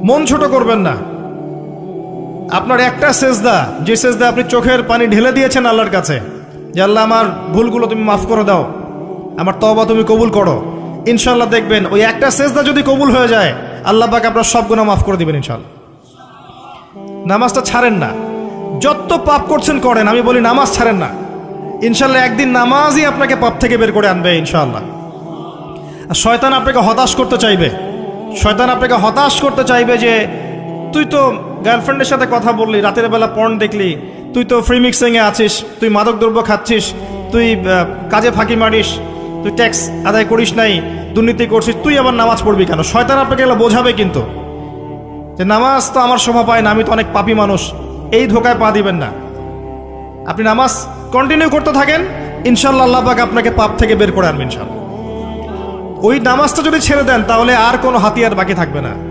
মন ছোট করবেন না। আপনার একটা সেজদা, যে সেজদা আপনি চোখের পানি ঢেলে দিয়েছেন আল্লাহর কাছে, যে আল্লাহ আমার ভুলগুলো তুমি মাফ করে দাও, আমার তওবা তুমি কবুল করো, ইনশাল্লাহ দেখবেন ওই একটা সেজদা যদি কবুল হয়ে যায় আল্লাহ পাক আপনার সব গুনাহ মাফ করে দিবেন ইনশাল্লাহ। নামাজটা ছাড়েন না, যত পাপ করছেন করেন, আমি বলি নামাজ ছাড়েন না। ইনশাল্লাহ একদিন নামাজই আপনাকে পাপ থেকে বের করে আনবে ইনশাআল্লাহ। আর শয়তান আপনাকে হতাশ করতে চাইবে, শয়তান আপনাকে হতাশ করতে চাইবে যে তুই তো গার্লফ্রেন্ডের সাথে কথা বললি, রাতের বেলা পর্ন দেখলি, তুই তো ফ্রি মিক্সিংয়ে আছিস, তুই মাদক দ্রব্য খাচ্ছিস, তুই কাজে ফাঁকি মারিস, তুই ট্যাক্স আদায় করিস নাই, দুর্নীতি করছিস, তুই আবার নামাজ পড়বি কেন? শয়তান আপনাকে এগুলো বোঝাবে কিন্তু, যে নামাজ তো আমার শোভা পায় না, আমি তো অনেক পাপী মানুষ। এই ধোকায় পা দিবেন না। আপনি নামাজ কন্টিনিউ করতে থাকেন, ইনশাল্লাহ আল্লাহ পাক আপনাকে পাপ থেকে বের করে আনবেন ইনশাল্লাহ। ওই নামাজটা যদি ছেড়ে দেন তাহলে আর কোনো হাতিয়ার বাকি থাকবে না।